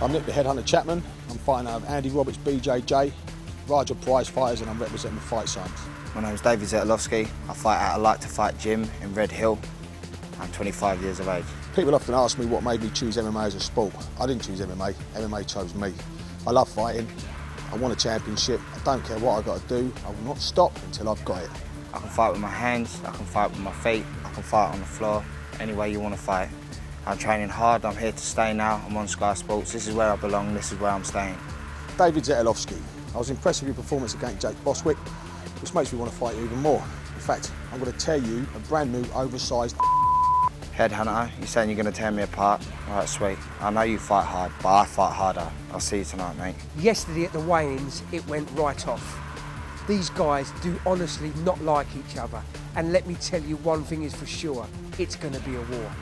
I'm Nick the Headhunter Chapman. I'm fighting out of Andy Roberts, BJJ, Roger Prize Fighters, and I'm representing the Fight Science. My name's David Zetolofsky. I fight at a Like to Fight gym in Red Hill. I'm 25 years of age. People often ask me what made me choose MMA as a sport. I didn't choose MMA, MMA chose me. I love fighting, I want a championship, I don't care what I've got to do, I will not stop until I've got it. I can fight with my hands, I can fight with my feet, I can fight on the floor, any way you want to fight. I'm training hard, I'm here to stay now, I'm on Sky Sports, this is where I belong, this is where I'm staying. David Zetolofsky. I was impressed with your performance against Jake Boswick, which makes me want to fight you even more. In fact, I'm going to tear you a brand new, oversized Headhunter, you're saying you're going to tear me apart? All right, sweet. I know you fight hard, but I fight harder. I'll see you tonight, mate. Yesterday at the weigh-ins, it went right off. These guys do honestly not like each other. And let me tell you, one thing is for sure, it's going to be a war.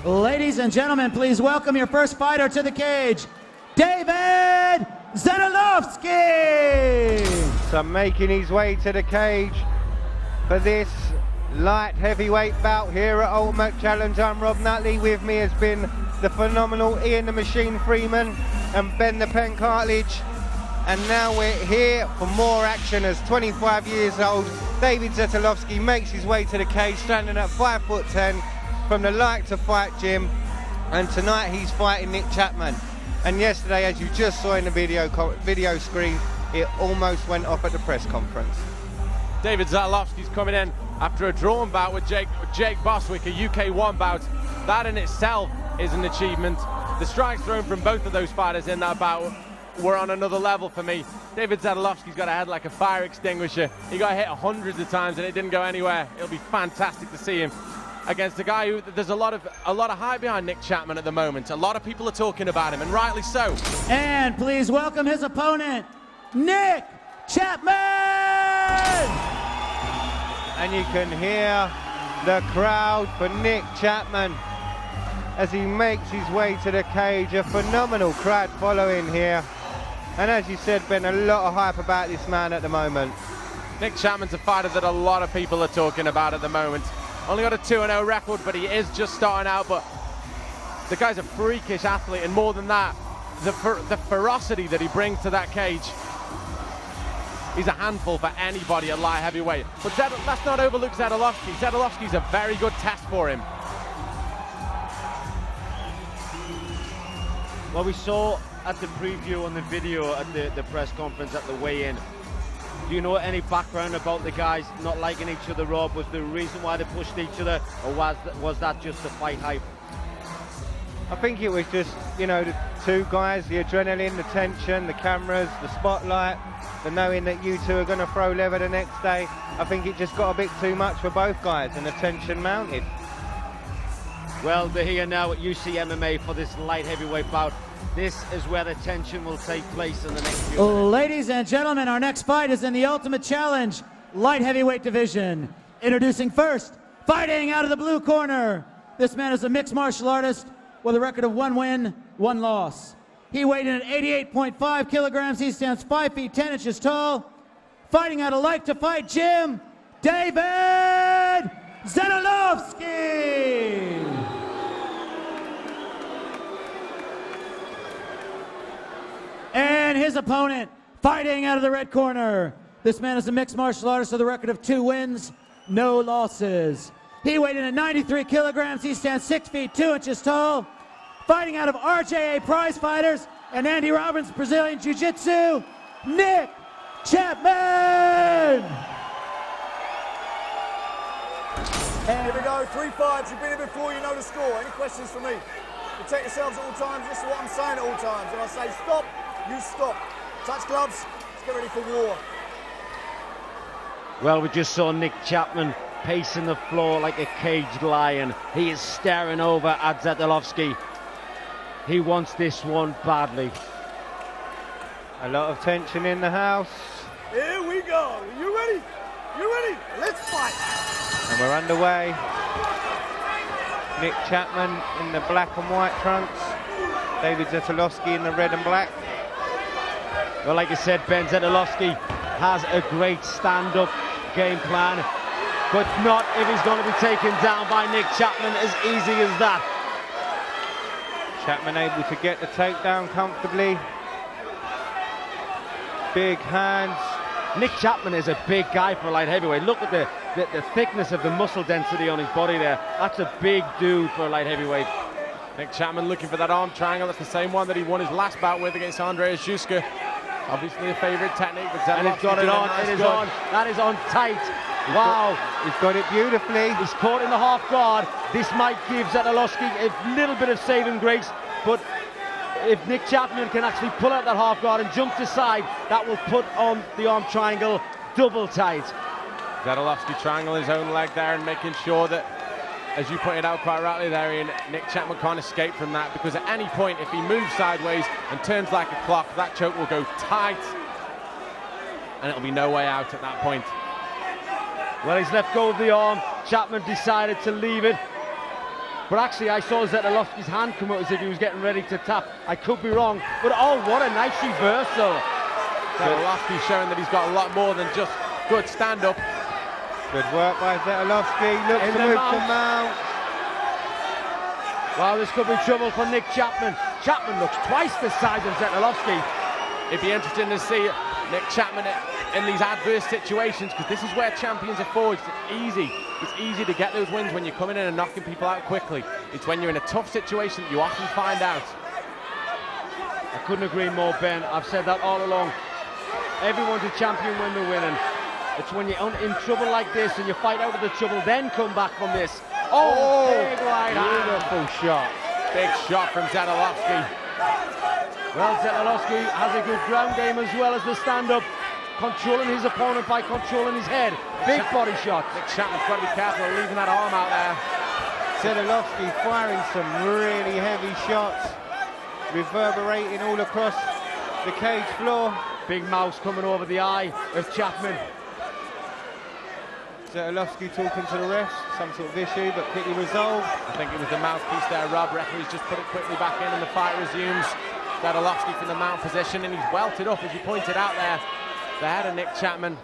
Ladies and gentlemen, please welcome your first fighter to the cage, David Zetolofsky! So making his way to the cage for this light heavyweight bout here at Ultimate Challenge. I'm Rob Nutley. With me has been the phenomenal Ian the Machine Freeman and Ben the Pen Cartledge. And now we're here for more action as 25 years old David Zetolofsky makes his way to the cage, standing at 5'10" from the Like to Fight gym. And tonight he's fighting Nick Chapman. And yesterday, as you just saw in the video screen, it almost went off at the press conference. David Zetolofsky's coming in after a drawn bout with Jake Boswick, a UK1 bout. That in itself is an achievement. The strikes thrown from both of those fighters in that bout were on another level for me. David Zetolofsky's got a head like a fire extinguisher. He got hit hundreds of times and it didn't go anywhere. It'll be fantastic to see him against a guy who there's a lot of hype behind Nick Chapman at the moment. A lot of people are talking about him, and rightly so. And please welcome his opponent, Nick Chapman! And you can hear the crowd for Nick Chapman as he makes his way to the cage. A phenomenal crowd following here. And as you said, Ben, a lot of hype about this man at the moment. Nick Chapman's a fighter that a lot of people are talking about at the moment. Only got a 2-0 record, but he is just starting out. But the guy's a freakish athlete, and more than that, the ferocity that he brings to that cage. He's a handful for anybody at light heavyweight. But let's not overlook Zetolofsky. Zetolofsky's a very good test for him. Well, we saw at the preview on the video at the press conference at the weigh-in. Do you know any background about the guys not liking each other, Rob? Was there a reason why they pushed each other, or was that just the fight hype? I think it was just, you know, the two guys, the adrenaline, the tension, the cameras, the spotlight, the knowing that you two are going to throw leather the next day. I think it just got a bit too much for both guys and the tension mounted. Well, they're here now at UCMMA for this light heavyweight bout. This is where the tension will take place in the next few minutes. Ladies and gentlemen, our next fight is in the Ultimate Challenge light heavyweight division. Introducing first, fighting out of the blue corner. This man is a mixed martial artist with a record of 1 win, 1 loss. He weighed in at 88.5 kilograms. He stands 5 feet 10 inches tall. Fighting out of Like to Fight gym, David Zetolofsky. And his opponent, fighting out of the red corner. This man is a mixed martial artist with a record of 2 wins, no losses. He weighed in at 93 kilograms. He stands 6 feet 2 inches tall. Fighting out of RJA Prize Fighters and Andy Robbins Brazilian Jiu-Jitsu, Nick Chapman! And here we go, 3 fights. You've been here before, you know the score. Any questions for me? Protect yourselves at all times. This is what I'm saying at all times. If I say stop, you stop. Touch gloves, let's get ready for war. Well, we just saw Nick Chapman pacing the floor like a caged lion. He is staring over at Zetolofsky. He wants this one badly. A lot of tension in the house. Here we go. You ready? You ready? Let's fight. And we're underway. Nick Chapman in the black and white trunks. David Zetolofsky in the red and black. Well, like I said, Ben, Zetolofsky has a great stand-up game plan, but not if he's going to be taken down by Nick Chapman as easy as that. Chapman able to get the takedown comfortably. Big hands. Nick Chapman is a big guy for a light heavyweight. Look at the thickness of the muscle density on his body there. That's a big dude for a light heavyweight. Nick Chapman looking for that arm triangle. That's the same one that he won his last bout with against Andreas Juska. Obviously a favourite technique, but and he's got it on. It is on. That is on tight. Wow. He's got it beautifully. He's caught in the half guard. This might give Zetolofsky a little bit of saving grace, but if Nick Chapman can actually pull out that half guard and jump to side, that will put on the arm triangle double tight. Zetolofsky triangle his own leg there and making sure that, as you pointed out quite rightly there, Ian, Nick Chapman can't escape from that, because at any point, if he moves sideways and turns like a clock, that choke will go tight and it'll be no way out at that point. Well, he's let go of the arm. Chapman decided to leave it. But actually, I saw Zetolofsky's hand come out as if he was getting ready to tap. I could be wrong, but oh, what a nice reversal. Zetolofsky showing that he's got a lot more than just good stand-up. Good work by Zetolofsky. Looks to move to mount. Wow, this could be trouble for Nick Chapman. Chapman looks twice the size of Zetolofsky. It'd be interesting to see Nick Chapman in these adverse situations, because this is where champions are forged. It's easy to get those wins when you're coming in and knocking people out quickly. It's when you're in a tough situation that you often find out. I couldn't agree more, Ben. I've said that all along. Everyone's a champion when they're winning. It's when you're in trouble like this and you fight out of the trouble, then come back from this. Oh, big right hand. Beautiful shot. Big shot from Zetolofsky. Well, Zetolofsky has a good ground game as well as the stand-up, controlling his opponent by controlling his head. Big body shot. Nick Chapman's got to be careful of leaving that arm out there. Zetolofsky firing some really heavy shots, reverberating all across the cage floor. Big mouse coming over the eye of Chapman. Zetolofsky talking to the refs, some sort of issue, but quickly resolved. I think it was the mouthpiece there, Rob. Referee's just put it quickly back in and the fight resumes. Zetolofsky from the mount position, and he's welted up, as you pointed out there, the head of Nick Chapman.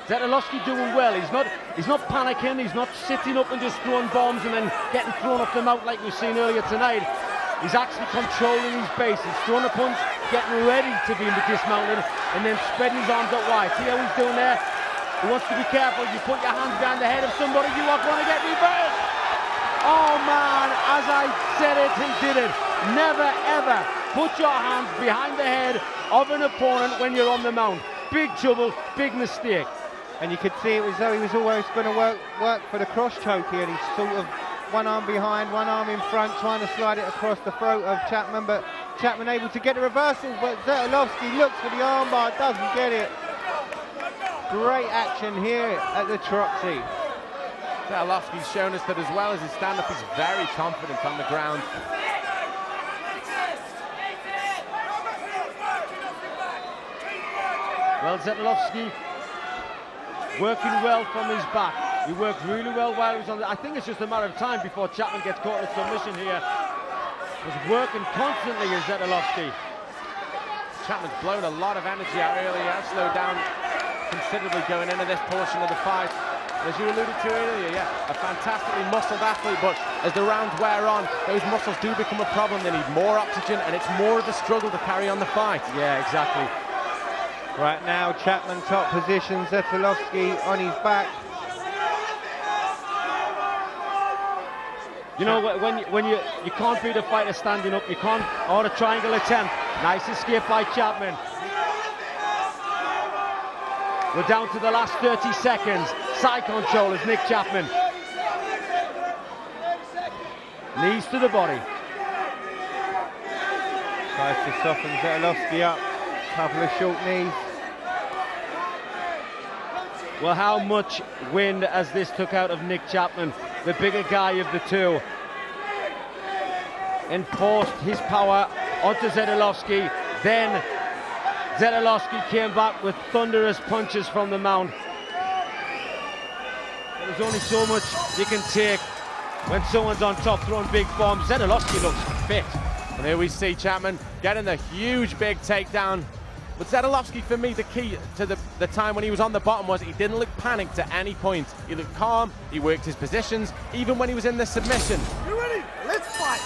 Zetolofsky doing well. He's not panicking. He's not sitting up and just throwing bombs and then getting thrown off the mount like we've seen earlier tonight. He's actually controlling his base. He's throwing a punch, getting ready to be dismounted, and then spreading his arms out wide. See how he's doing there? He wants to be careful. You put your hands behind the head of somebody, you are going to get reversed. Oh man, as I said it, he did it. Never ever put your hands behind the head of an opponent when you're on the mount. Big trouble, big mistake. And you could see it was though he was always going to work for the cross choke here, and he's sort of one arm behind, one arm in front, trying to slide it across the throat of Chapman, but Chapman able to get the reversal, but Zetolofsky looks for the armbar, doesn't get it. Great action here at the Troxy. Zetolofsky's shown us that as well as his stand-up, he's very confident on the ground. Well, Zetolofsky working well from his back. He worked really well while he was on the... I think it's just a matter of time before Chapman gets caught in a submission here. Was working constantly as Zetolofsky. Chapman's blown a lot of energy out early. He has slowed down considerably going into this portion of the fight. As you alluded to earlier, yeah, a fantastically muscled athlete, but as the rounds wear on, those muscles do become a problem. They need more oxygen, and it's more of a struggle to carry on the fight. Yeah, exactly. Right now, Chapman top position, Zetolofsky on his back. You know, when you can't beat a fighter standing up, you can't, or a triangle attempt. Nice escape by Chapman. We're down to the last 30 seconds. Side control is Nick Chapman. Knees to the body. Tries to soften Zetolofsky up. Couple of short knees. Well, how much wind has this took out of Nick Chapman, the bigger guy of the two? Enforced his power onto Zetolofsky. Then Zetolofsky came back with thunderous punches from the mount. There's only so much you can take when someone's on top throwing big bombs. Zetolofsky looks fit. And here we see Chapman getting the huge big takedown. But Zetolofsky, for me, the key to the time when he was on the bottom was he didn't look panicked at any point. He looked calm, he worked his positions, even when he was in the submission. You ready? Let's fight!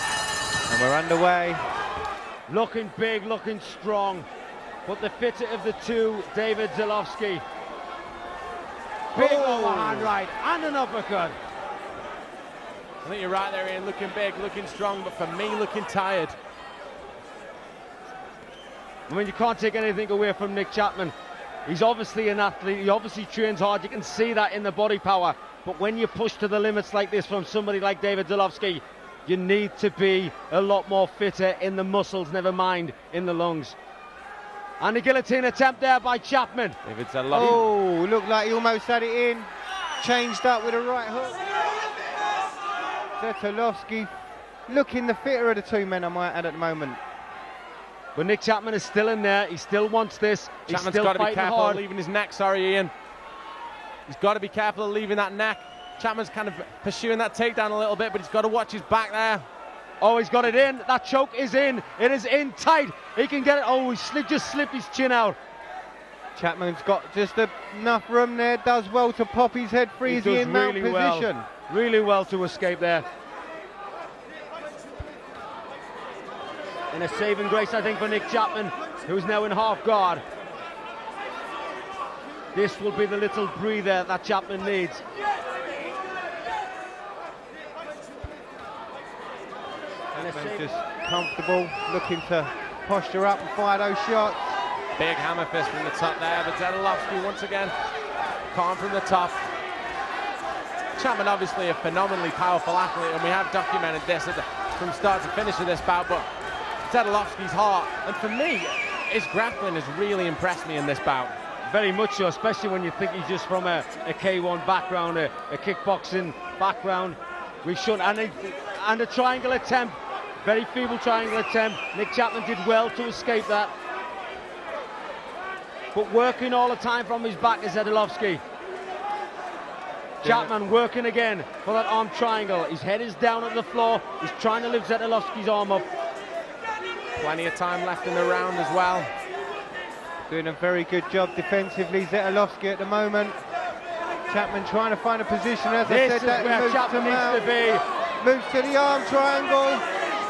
And And we're underway. Looking big, looking strong. But the fitter of the two, David Zetolofsky. Big overhand right and an uppercut. I think you're right there, Ian. Looking big, looking strong, but for me, looking tired. I mean, you can't take anything away from Nick Chapman. He's obviously an athlete. He obviously trains hard. You can see that in the body power. But when you push to the limits like this from somebody like David Zetolofsky, you need to be a lot more fitter in the muscles, never mind in the lungs. And a guillotine attempt there by Chapman. David Zetolofsky. Oh, looked like he almost had it in. Changed up with a right hook. Zetolofsky looking the fitter of the two men, I might add, at the moment. But Nick Chapman is still in there. He still wants this. Chapman's got to be careful of leaving his neck, sorry, Ian. He's got to be careful of leaving that neck. Chapman's kind of pursuing that takedown a little bit, but he's got to watch his back there. Oh, he's got it in. That choke is in. It is in tight. He can get it. Oh, he just slipped his chin out. Chapman's got just enough room there. Does well to pop his head free as he in mount position. Really well to escape there. And a saving grace, I think, for Nick Chapman, who's now in half guard. This will be the little breather that Chapman needs. And just comfortable, looking to posture up and fire those shots. Big hammer fist from the top there, but Zetolofsky once again calm from the top. Chapman obviously a phenomenally powerful athlete, and we have documented this from start to finish of this bout, but Zetolofsky's heart, and for me, his grappling has really impressed me in this bout. Very much so, especially when you think he's just from a K1 background, a kickboxing background. We shouldn't, and a triangle attempt, very feeble triangle attempt. Nick Chapman did well to escape that. But working all the time from his back is Zetolofsky. Chapman working again for that arm triangle. His head is down on the floor. He's trying to lift Zetolofsky's arm up. Plenty of time left in the round as well. Doing a very good job defensively, Zetolofsky at the moment. Chapman trying to find a position, as I said, that where moves Chapman needs to be. Moves to the arm triangle.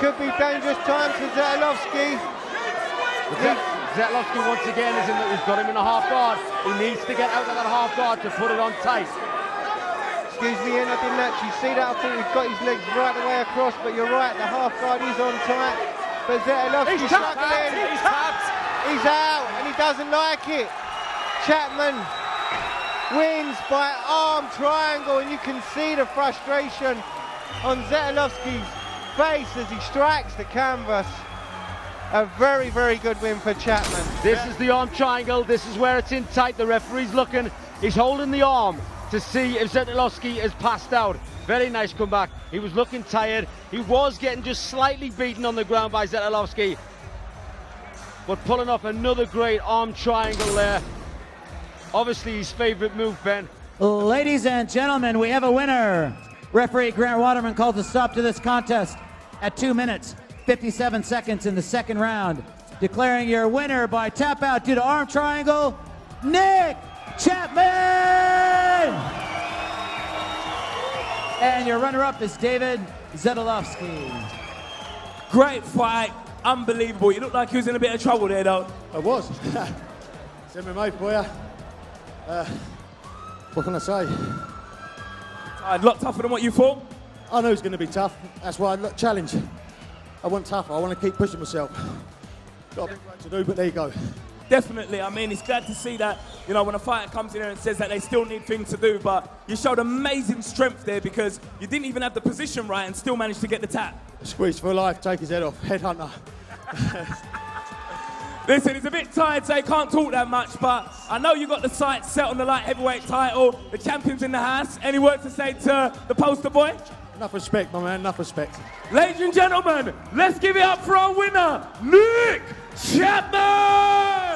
Could be dangerous times for Zetolofsky. Zetolofsky once again he's got him in a half guard. He needs to get out of that half guard to put it on tight. Excuse me, Ian, I didn't actually see that. I thought he's got his legs right the way across, but you're right, the half guard is on tight. But Zetolofsky's struggling. He's tapped. He's out, and he doesn't like it. Chapman wins by arm triangle, and you can see the frustration on Zetolofsky's face as he strikes the canvas. A very, very good win for Chapman. This is the arm triangle. This is where it's in tight. The referee's looking. He's holding the arm to see if Zetolofsky has passed out. Very nice comeback. He was looking tired. He was getting just slightly beaten on the ground by Zetolofsky. But pulling off another great arm triangle there. Obviously his favorite move, Ben. Ladies and gentlemen, we have a winner. Referee Grant Waterman calls a stop to this contest at 2 minutes, 57 seconds in the second round. Declaring your winner by tap out due to arm triangle, Nick Chapman! And your runner-up is David Zetolofsky. Great fight, unbelievable. You looked like he was in a bit of trouble there, though. I was. It's MMA for you. What can I say? A lot tougher than what you thought. I knew it was going to be tough. That's why I challenge. I want tougher. I want to keep pushing myself. Got a big work to do, but there you go. Definitely. I mean, it's glad to see that, you know, when a fighter comes in here and says that they still need things to do, but you showed amazing strength there because you didn't even have the position right and still managed to get the tap. Squeeze for life, take his head off. Headhunter. Listen, he's a bit tired, so he can't talk that much, but I know you got the sights set on the light heavyweight title. The champion's in the house. Any words to say to the poster boy? Enough respect, my man, enough respect. Ladies and gentlemen, let's give it up for our winner, Nick Chapman!